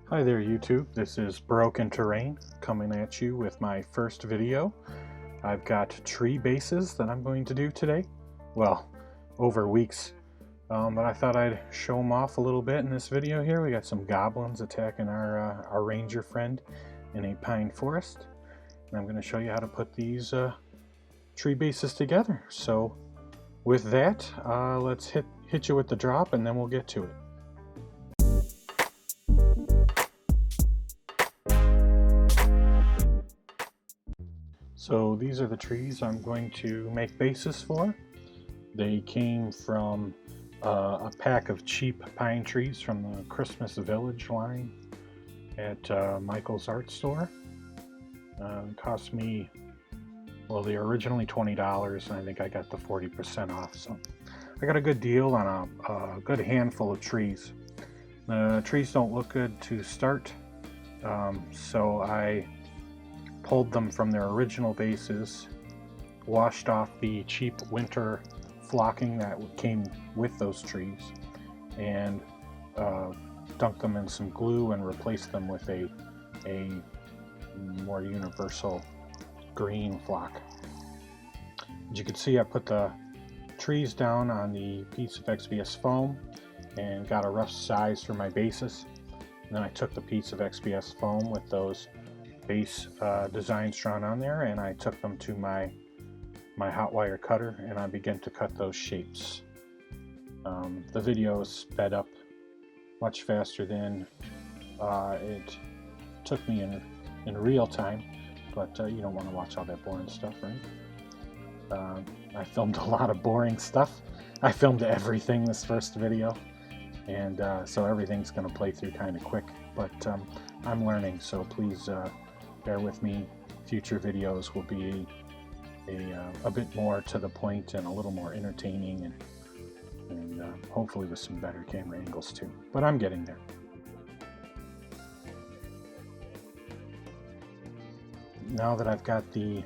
Hi there YouTube, this is Broken Terrain coming at you with my first video. I've got tree bases that I'm going to do today. Well, over weeks, but I thought I'd show them off a little bit in this video here. We got some goblins attacking our ranger friend in a pine forest. And I'm going to show you how to put these tree bases together. So with that, let's hit you with the drop and then we'll get to it. So these are the trees I'm going to make bases for. They came from a pack of cheap pine trees from the Christmas Village line at Michael's art store. It cost me, well, they were originally $20 and I think I got the 40% off. So I got a good deal on a good handful of trees. The trees don't look good to start, so I pulled them from their original bases, washed off the cheap winter flocking that came with those trees, and dunked them in some glue and replaced them with a more universal green flock. As you can see, I put the trees down on the piece of XPS foam and got a rough size for my bases. And then I took the piece of XPS foam with those base designs drawn on there, and I took them to my hot wire cutter and I began to cut those shapes. The video sped up much faster than it took me in real time, but you don't want to watch all that boring stuff, right? I filmed a lot of boring stuff. I filmed everything this first video, and so everything's going to play through kind of quick, but I'm learning, so please bear with me. Future videos will be a bit more to the point and a little more entertaining, and hopefully with some better camera angles too. But I'm getting there. Now that I've got the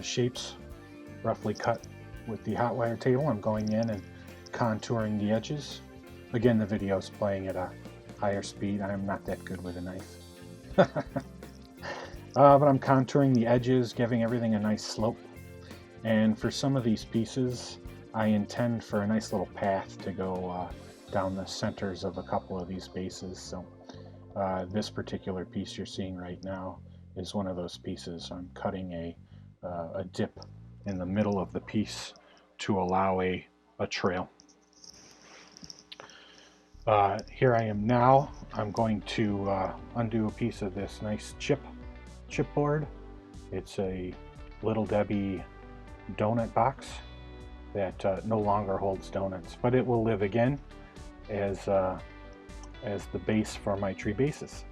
shapes roughly cut with the hot wire table, I'm going in and contouring the edges. Again, the video is playing at a higher speed. I'm not that good with a knife. But I'm contouring the edges, giving everything a nice slope. And for some of these pieces, I intend for a nice little path to go down the centers of a couple of these bases. So this particular piece you're seeing right now is one of those pieces. I'm cutting a dip in the middle of the piece to allow a trail. Here I am now. I'm going to undo a piece of this nice chipboard. It's a Little Debbie donut box that no longer holds donuts, but it will live again as the base for my tree bases.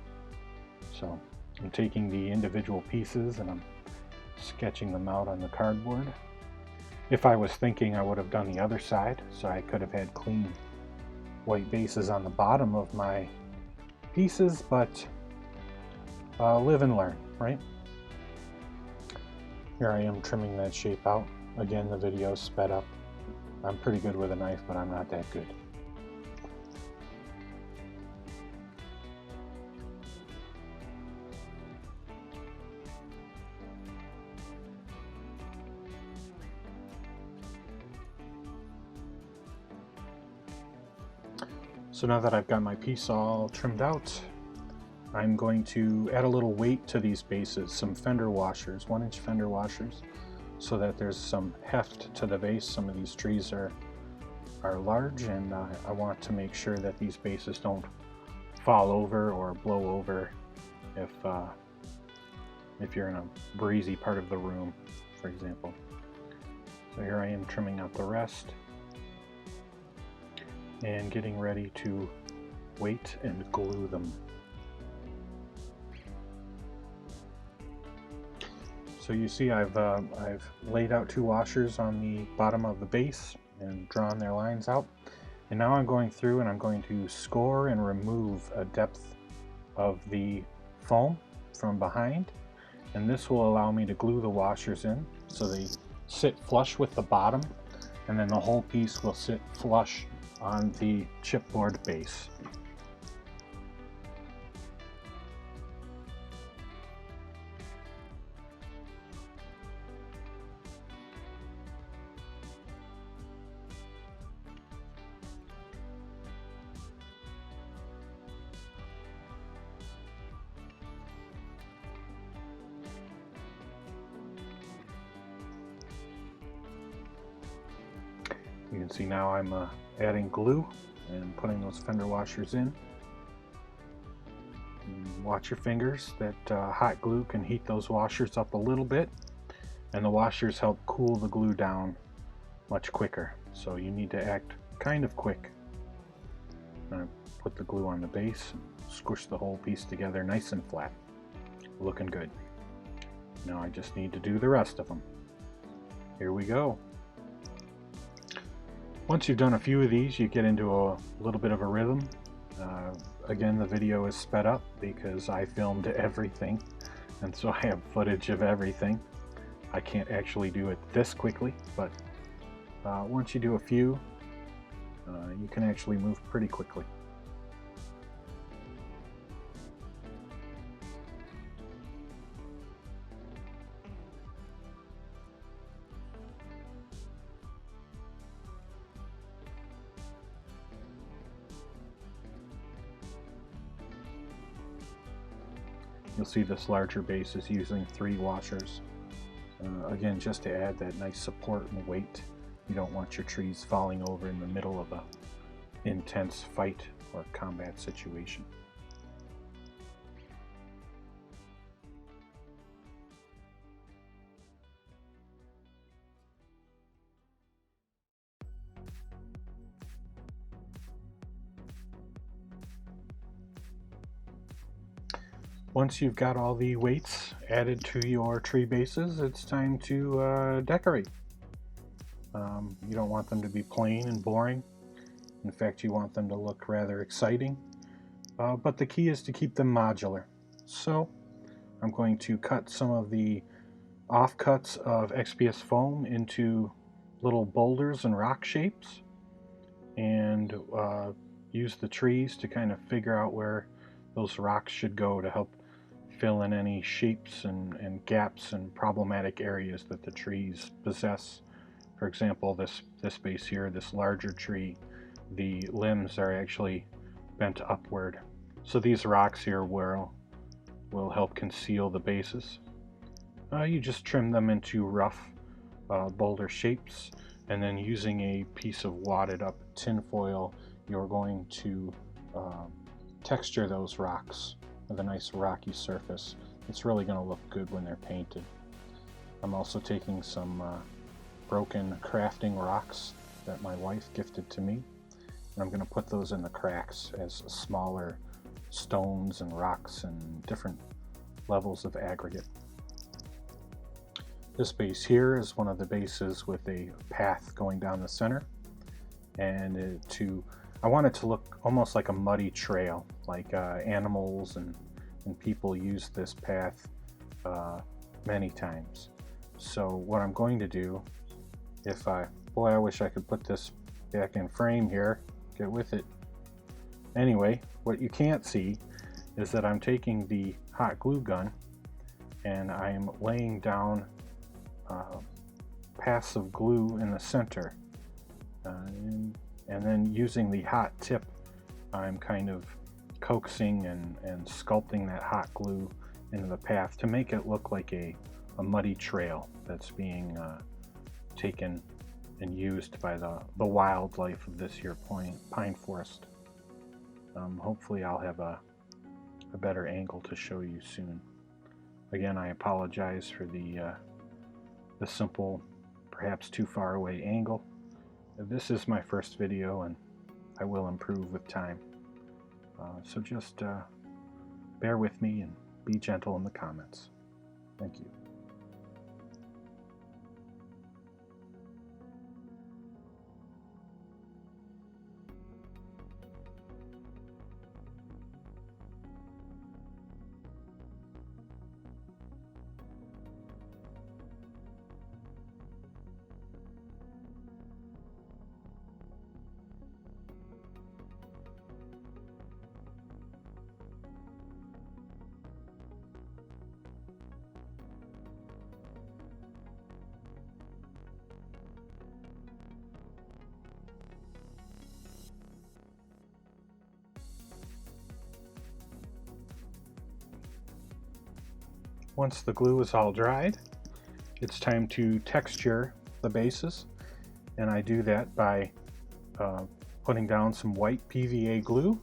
So I'm taking the individual pieces and I'm sketching them out on the cardboard. If I was thinking, I would have done the other side, so I could have had clean white bases on the bottom of my pieces, but live and learn, right? Here I am trimming that shape out. Again, the video sped up. I'm pretty good with a knife, but I'm not that good. So now that I've got my piece all trimmed out, I'm going to add a little weight to these bases, some fender washers, 1-inch fender washers, so that there's some heft to the base. Some of these trees are large, and I want to make sure that these bases don't fall over or blow over if you're in a breezy part of the room, for example. So here I am trimming out the rest and getting ready to weight and glue them. So you see I've laid out 2 washers on the bottom of the base and drawn their lines out. And now I'm going through and I'm going to score and remove a depth of the foam from behind. And this will allow me to glue the washers in so they sit flush with the bottom, and then the whole piece will sit flush on the chipboard base. You can see now I'm adding glue and putting those fender washers in. And watch your fingers. That hot glue can heat those washers up a little bit, and the washers help cool the glue down much quicker. So you need to act kind of quick. I'm going to put the glue on the base and squish the whole piece together nice and flat. Looking good. Now I just need to do the rest of them. Here we go. Once you've done a few of these, you get into a little bit of a rhythm. Again, the video is sped up because I filmed everything, and so I have footage of everything. I can't actually do it this quickly, but once you do a few, you can actually move pretty quickly. You'll see this larger base is using 3 washers. Again, just to add that nice support and weight. You don't want your trees falling over in the middle of a intense fight or combat situation. Once you've got all the weights added to your tree bases, it's time to decorate. You don't want them to be plain and boring. In fact, you want them to look rather exciting. But the key is to keep them modular. So I'm going to cut some of the offcuts of XPS foam into little boulders and rock shapes, and use the trees to kind of figure out where those rocks should go to help fill in any shapes and gaps and problematic areas that the trees possess. For example, this base here, this larger tree, the limbs are actually bent upward. So these rocks here will help conceal the bases. You just trim them into rough boulder shapes, and then using a piece of wadded up tin foil, you're going to texture those rocks with a nice rocky surface. It's really going to look good when they're painted. I'm also taking some broken crafting rocks that my wife gifted to me, and I'm going to put those in the cracks as smaller stones and rocks and different levels of aggregate. This base here is one of the bases with a path going down the center, and I want it to look almost like a muddy trail, like animals and people use this path many times. So what I'm going to do, boy, I wish I could put this back in frame here, get with it. Anyway, what you can't see is that I'm taking the hot glue gun and I'm laying down paths of glue in the center, and then using the hot tip, I'm kind of coaxing and sculpting that hot glue into the path to make it look like a muddy trail that's being taken and used by the wildlife of this here pine forest. Hopefully I'll have a better angle to show you soon. Again, I apologize for the simple, perhaps too far away angle. This is my first video, and I will improve with time. So just bear with me and be gentle in the comments. Thank you. Once the glue is all dried, it's time to texture the bases. And I do that by putting down some white PVA glue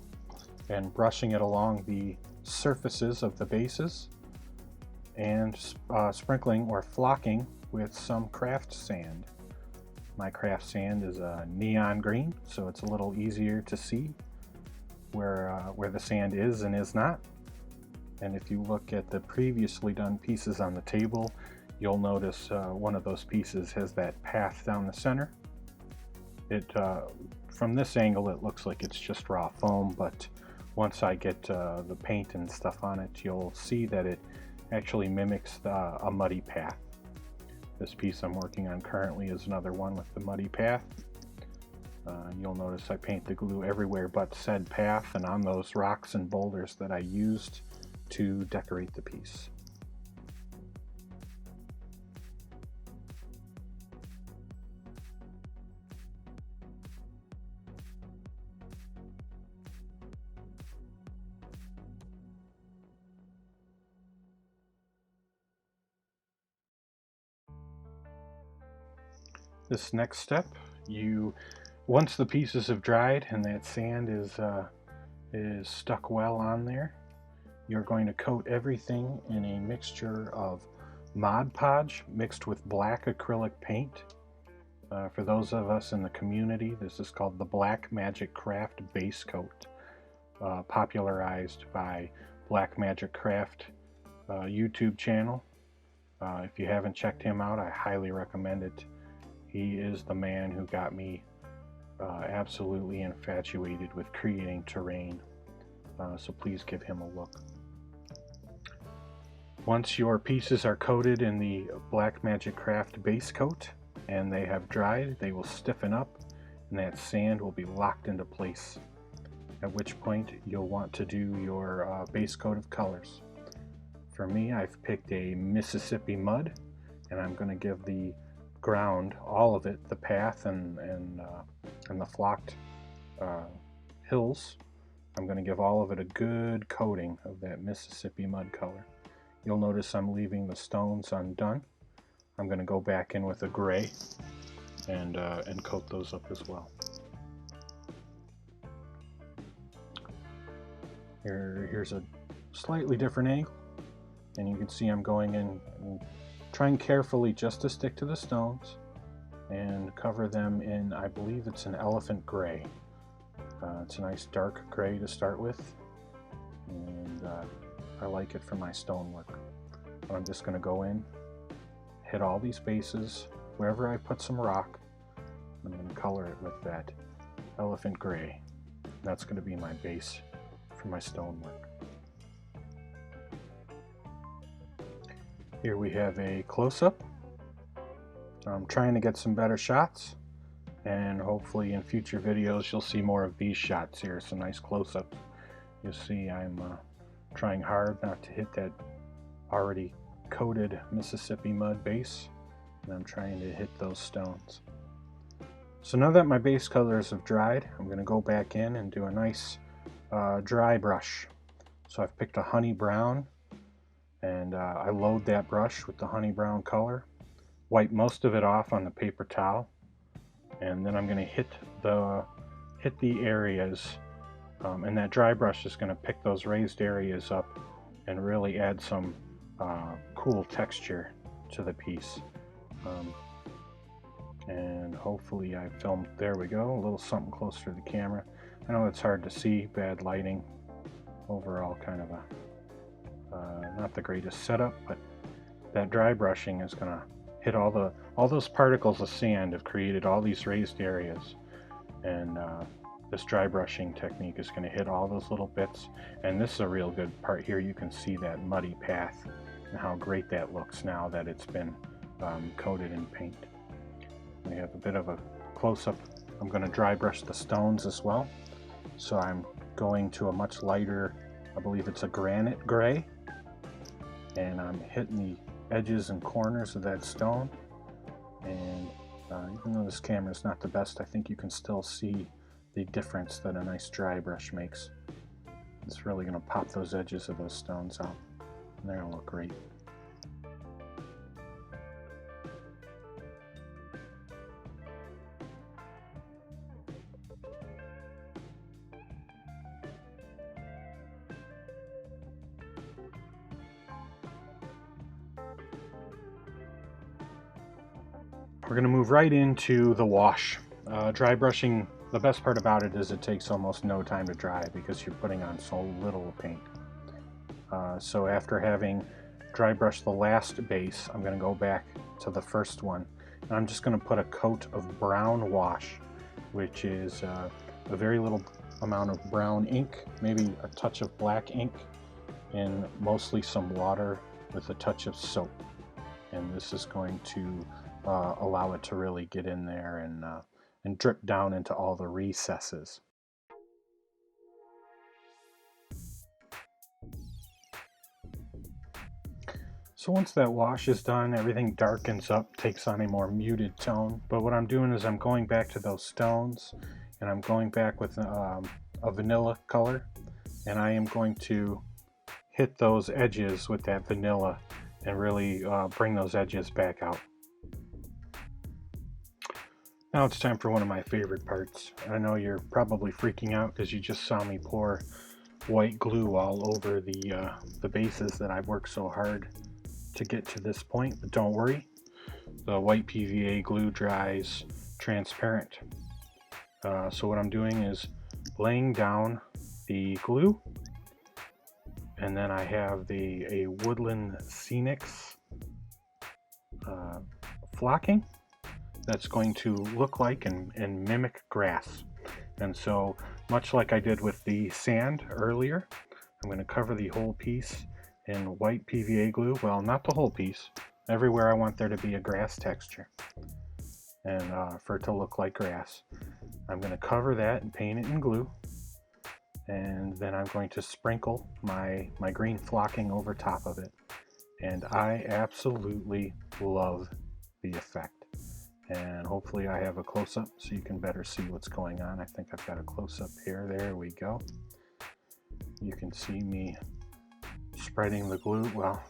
and brushing it along the surfaces of the bases, and sprinkling or flocking with some craft sand. My craft sand is a neon green, so it's a little easier to see where the sand is and is not. And if you look at the previously done pieces on the table, you'll notice one of those pieces has that path down the center. From this angle it looks like it's just raw foam, but once I get the paint and stuff on it, you'll see that it actually mimics a muddy path. This piece I'm working on currently is another one with the muddy path. You'll notice I paint the glue everywhere but said path and on those rocks and boulders that I used to decorate the piece. This next step, once the pieces have dried and that sand is stuck well on there, you're going to coat everything in a mixture of Mod Podge mixed with black acrylic paint. For those of us in the community, this is called the Black Magic Craft Base Coat, popularized by Black Magic Craft YouTube channel. If you haven't checked him out, I highly recommend it. He is the man who got me absolutely infatuated with creating terrain, so please give him a look. Once your pieces are coated in the Black Magic Craft base coat and they have dried, they will stiffen up and that sand will be locked into place, at which point you'll want to do your base coat of colors. For me, I've picked a Mississippi mud, and I'm going to give the ground, all of it, the path and the flocked hills, I'm going to give all of it a good coating of that Mississippi mud color. You'll notice I'm leaving the stones undone. I'm going to go back in with a gray and coat those up as well. Here's a slightly different angle, and you can see I'm going in and trying carefully just to stick to the stones and cover them in, I believe it's an elephant gray. It's a nice dark gray to start with, and I like it for my stonework. But I'm just going to go in, hit all these bases, wherever I put some rock, I'm going to color it with that elephant gray. That's going to be my base for my stonework. Here we have a close-up. I'm trying to get some better shots, and hopefully in future videos you'll see more of these shots here, some nice close-ups. You'll see I'm trying hard not to hit that already coated Mississippi mud base, and I'm trying to hit those stones. So now that my base colors have dried, I'm going to go back in and do a nice dry brush. So I've picked a honey brown, and I load that brush with the honey brown color, wipe most of it off on the paper towel, and then I'm going to hit the areas, and that dry brush is going to pick those raised areas up and really add some cool texture to the piece. And hopefully I filmed, there we go, a little something closer to the camera. I know it's hard to see, bad lighting, overall kind of a not the greatest setup, but that dry brushing is going to hit all those particles of sand have created all these raised areas, and this dry brushing technique is going to hit all those little bits. And this is a real good part here. You can see that muddy path and how great that looks now that it's been coated in paint. We have a bit of a close-up. I'm going to dry brush the stones as well, so I'm going to a much lighter, I believe it's a granite gray, and I'm hitting the edges and corners of that stone. And even though this camera is not the best, I think you can still see the difference that a nice dry brush makes. It's really going to pop those edges of those stones out, and they're going to look great. we're going to move right into the wash. Dry brushing, the best part about it is it takes almost no time to dry because you're putting on so little paint. So after having dry brushed the last base, I'm going to go back to the first one, and I'm just going to put a coat of brown wash, which is a very little amount of brown ink, maybe a touch of black ink, and mostly some water with a touch of soap. And this is going to allow it to really get in there and drip down into all the recesses. So once that wash is done, everything darkens up, takes on a more muted tone. But what I'm doing is I'm going back to those stones, and I'm going back with a vanilla color, and I am going to hit those edges with that vanilla and really bring those edges back out. Now it's time for one of my favorite parts. I know you're probably freaking out because you just saw me pour white glue all over the bases that I've worked so hard to get to this point, but don't worry. The white PVA glue dries transparent. So what I'm doing is laying down the glue, and then I have a Woodland Scenics flocking that's going to look like and mimic grass. And so, much like I did with the sand earlier, I'm going to cover the whole piece in white PVA glue. Well, not the whole piece. Everywhere I want there to be a grass texture, and for it to look like grass. I'm going to cover that and paint it in glue, and then I'm going to sprinkle my green flocking over top of it. And I absolutely love the effect. And hopefully I have a close-up so you can better see what's going on. I think I've got a close-up here. There we go. You can see me spreading the glue. Well,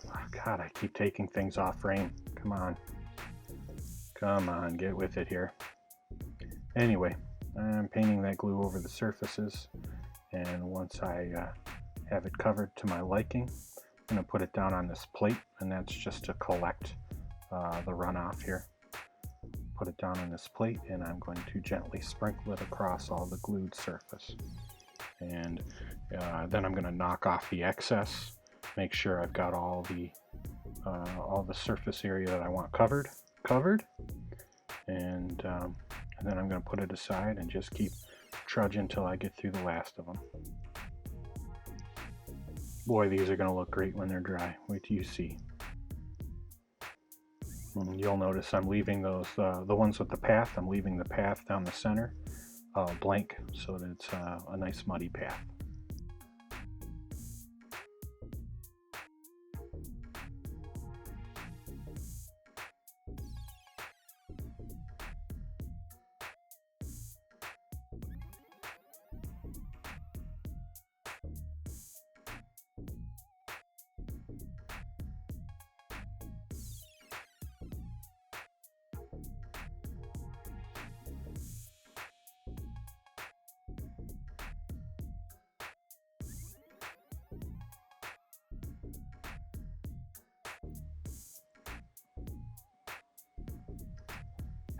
God, I keep taking things off frame. Come on. Come on, get with it here. Anyway, I'm painting that glue over the surfaces. And once I have it covered to my liking, I'm going to put it down on this plate. And that's just to collect the runoff here. Put it down on this plate, and I'm going to gently sprinkle it across all the glued surface. And then I'm going to knock off the excess, make sure I've got all the surface area that I want covered, and then I'm going to put it aside and just keep trudging until I get through the last of them. Boy, these are going to look great when they're dry. Wait till you see. You'll notice I'm leaving those, the ones with the path, I'm leaving the path down the center blank so that it's a nice muddy path.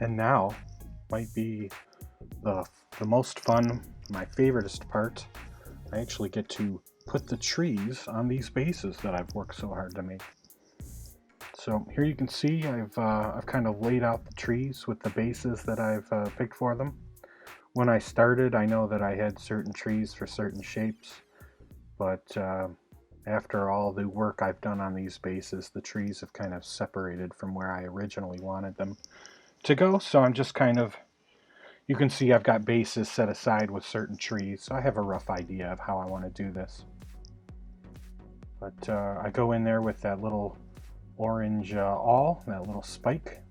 And now might be the most fun, my favoriteest part. I actually get to put the trees on these bases that I've worked so hard to make. So here you can see I've kind of laid out the trees with the bases that I've picked for them. When I started, I know that I had certain trees for certain shapes, but after all the work I've done on these bases, the trees have kind of separated from where I originally wanted them to go. So I'm just kind of, you can see I've got bases set aside with certain trees, so I have a rough idea of how I want to do this. But I go in there with that little orange awl, that little spike,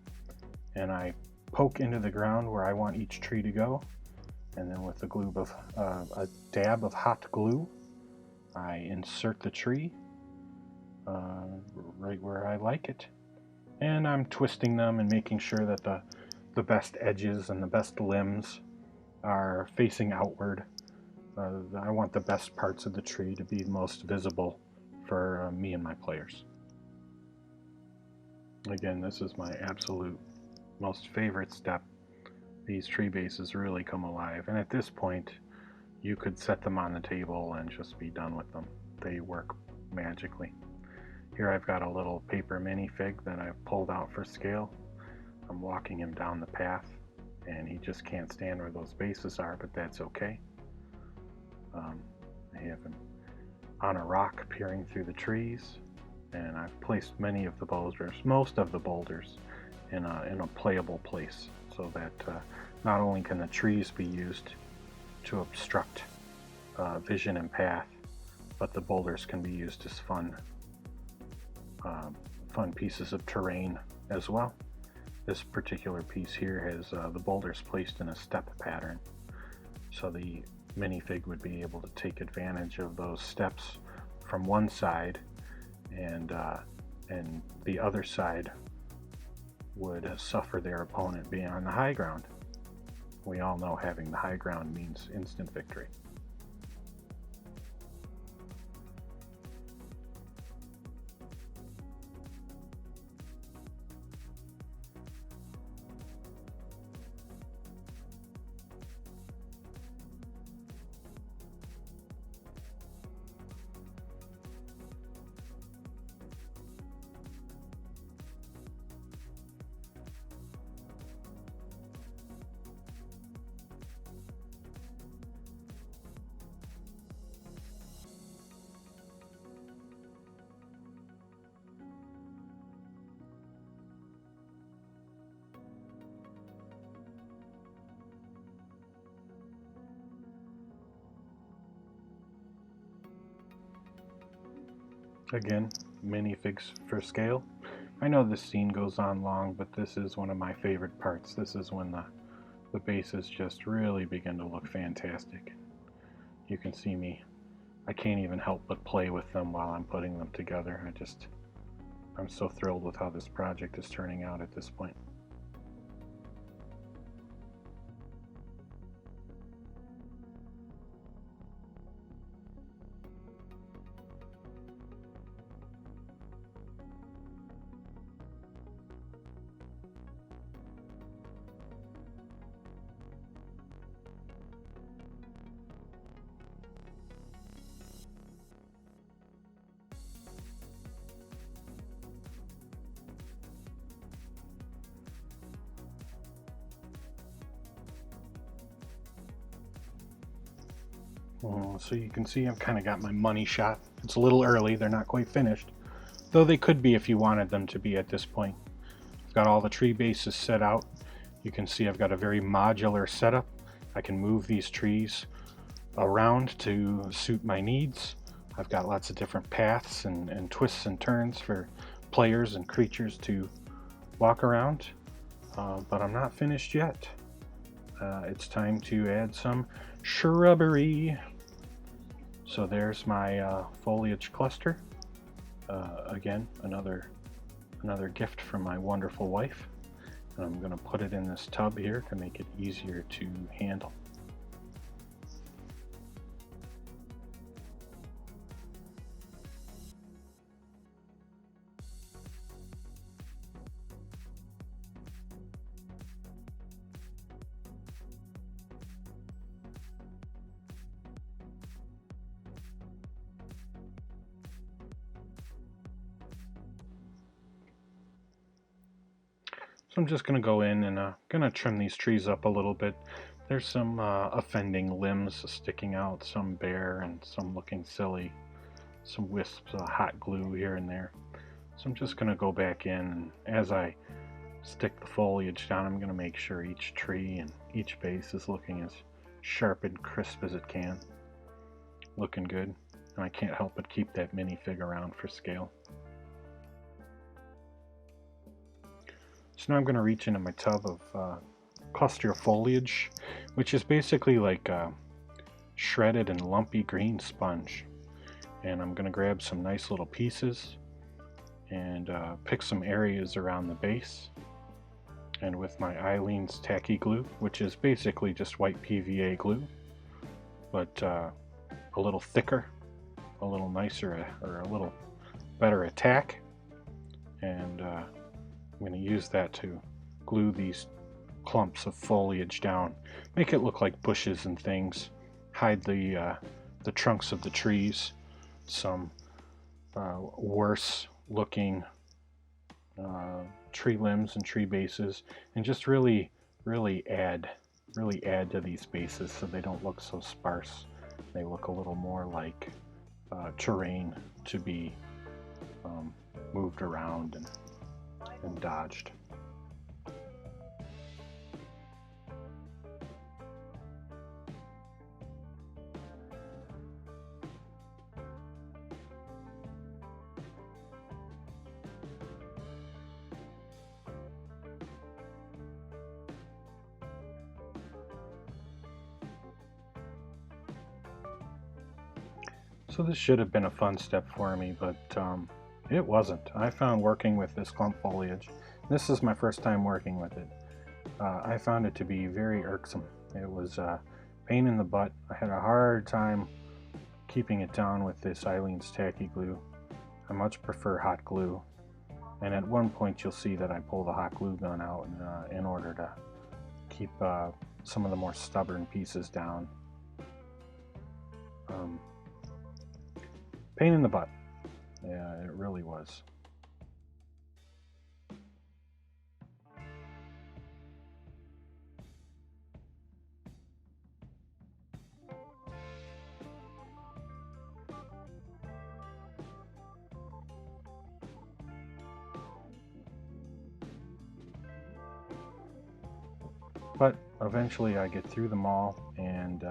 and I poke into the ground where I want each tree to go, and then with a dab of hot glue, I insert the tree right where I like it. And I'm twisting them and making sure that the best edges and the best limbs are facing outward. I want the best parts of the tree to be most visible for me and my players. Again, this is my absolute most favorite step, these tree bases really come alive. And at this point, you could set them on the table and just be done with them. They work magically. Here I've got a little paper minifig that I've pulled out for scale. I'm walking him down the path, and he just can't stand where those bases are, but that's okay. I have him on a rock peering through the trees, and I've placed many of the boulders, most of the boulders, in a playable place, so that not only can the trees be used to obstruct vision and path, but the boulders can be used as fun pieces of terrain as well. This particular piece here has the boulders placed in a step pattern, so the minifig would be able to take advantage of those steps from one side, and the other side would suffer their opponent being on the high ground. We all know having the high ground means instant victory. Again, minifigs for scale. I know this scene goes on long, but this is one of my favorite parts. This is when the bases just really begin to look fantastic. You can see me. I can't even help but play with them while I'm putting them together. I'm so thrilled with how this project is turning out at this point. So you can see I've kind of got my money shot. It's a little early, they're not quite finished, though they could be if you wanted them to be at this point. I've got all the tree bases set out. You can see I've got a very modular setup. I can move these trees around to suit my needs. I've got lots of different paths and twists and turns for players and creatures to walk around, but I'm not finished yet. It's time to add some shrubbery. So there's my foliage cluster. Again, another gift from my wonderful wife. And I'm going to put it in this tub here to make it easier to handle. So I'm just going to go in and going to trim these trees up a little bit. There's some offending limbs sticking out, some bare and some looking silly, some wisps of hot glue here and there. So I'm just going to go back in, and as I stick the foliage down, I'm going to make sure each tree and each base is looking as sharp and crisp as it can. Looking good, and I can't help but keep that minifig around for scale. So now I'm going to reach into my tub of cluster of foliage, which is basically like shredded and lumpy green sponge. And I'm going to grab some nice little pieces and pick some areas around the base. And with my Eileen's tacky glue, which is basically just white PVA glue, but a little thicker, a little nicer, or a little better attack. And I'm going to use that to glue these clumps of foliage down, make it look like bushes and things, hide the trunks of the trees, some worse looking tree limbs and tree bases, and just really add to these bases so they don't look so sparse. They look a little more like terrain to be moved around and dodged. So this should have been a fun step for me, but it wasn't. I found working with this clump foliage, this is my first time working with it, I found it to be very irksome. It was a pain in the butt. I had a hard time keeping it down with this Eileen's tacky glue. I much prefer hot glue, and at one point you'll see that I pull the hot glue gun out in order to keep some of the more stubborn pieces down. Pain in the butt. Yeah, it really was. But eventually I get through them all, and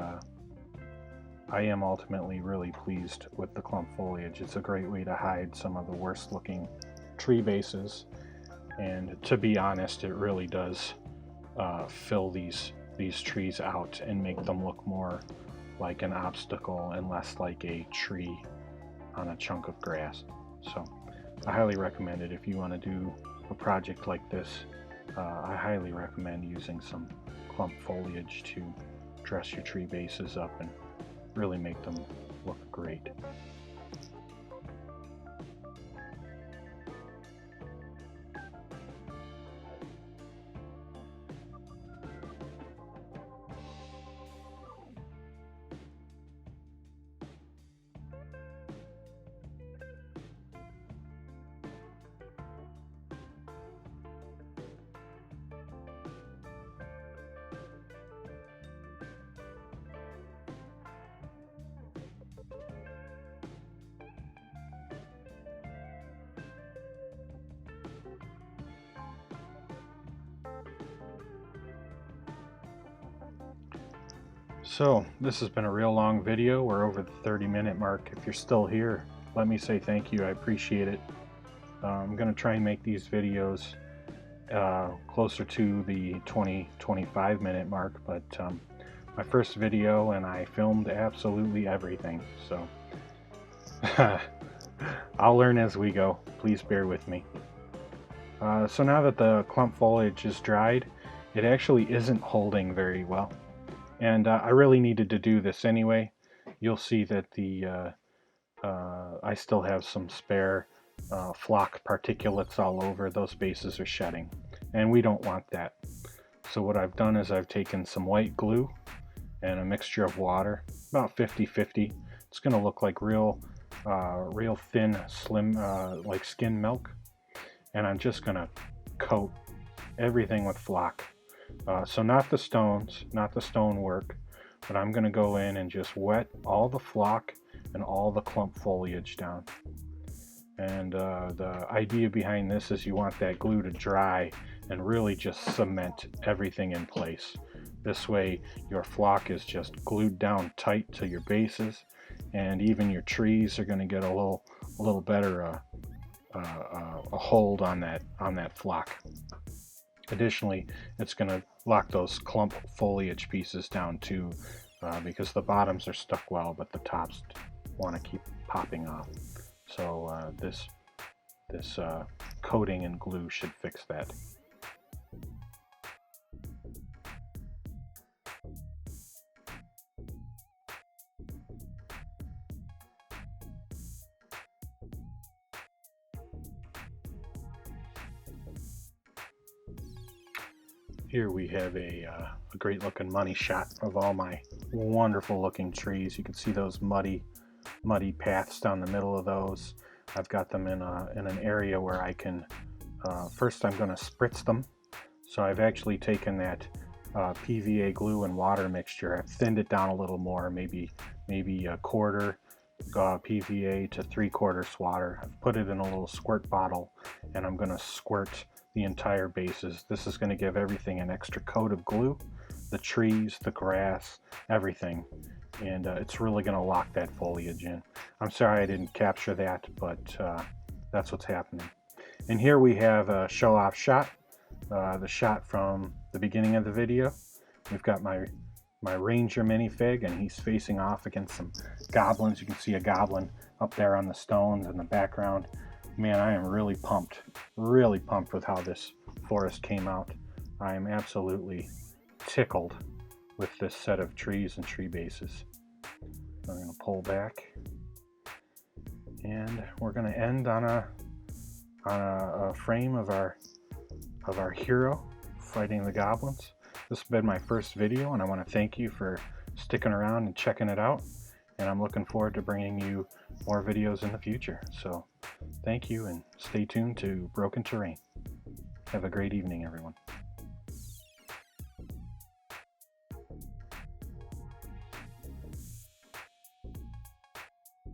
I am ultimately really pleased with the clump foliage. It's a great way to hide some of the worst looking tree bases, and to be honest, it really does fill these trees out and make them look more like an obstacle and less like a tree on a chunk of grass. So I highly recommend it if you want to do a project like this. I highly recommend using some clump foliage to dress your tree bases up and really make them look great. So this has been a real long video. We're over the 30-minute mark. If you're still here, let me say thank you. I appreciate it. I'm going to try and make these videos closer to the 20-25 minute mark, but my first video and I filmed absolutely everything, so I'll learn as we go. Please bear with me. So now that the clump foliage is dried, it actually isn't holding very well. And I really needed to do this anyway. You'll see that I still have some spare flock particulates all over. Those bases are shedding, and we don't want that. So what I've done is I've taken some white glue and a mixture of water, about 50-50. It's going to look like real thin, slim, like skim milk. And I'm just going to coat everything with flock. So not the stones, not the stonework, but I'm going to go in and just wet all the flock and all the clump foliage down. And the idea behind this is you want that glue to dry and really just cement everything in place. This way your flock is just glued down tight to your bases, and even your trees are going to get a little better a hold on that flock. Additionally, it's going to lock those clump foliage pieces down too, because the bottoms are stuck well, but the tops want to keep popping off. So this coating and glue should fix that. Here we have a great looking money shot of all my wonderful looking trees. You can see those muddy paths down the middle of those. I've got them in an area where I can, first I'm going to spritz them. So I've actually taken that PVA glue and water mixture. I've thinned it down a little more, maybe a quarter PVA to 3/4 water. I've put it in a little squirt bottle, and I'm going to squirt the entire bases. This is going to give everything an extra coat of glue, the trees, the grass, everything, and it's really going to lock that foliage in. I'm sorry I didn't capture that, but that's what's happening. And here we have a show-off shot, the shot from the beginning of the video. We've got my Ranger minifig, and he's facing off against some goblins. You can see a goblin up there on the stones in the background. Man, I am really pumped with how this forest came out. I am absolutely tickled with this set of trees and tree bases. I'm going to pull back, and we're going to end on a frame of our hero fighting the goblins. This has been my first video, and I want to thank you for sticking around and checking it out. And I'm looking forward to bringing you more videos in the future. So thank you, and stay tuned to Broken Terrain. Have a great evening, everyone.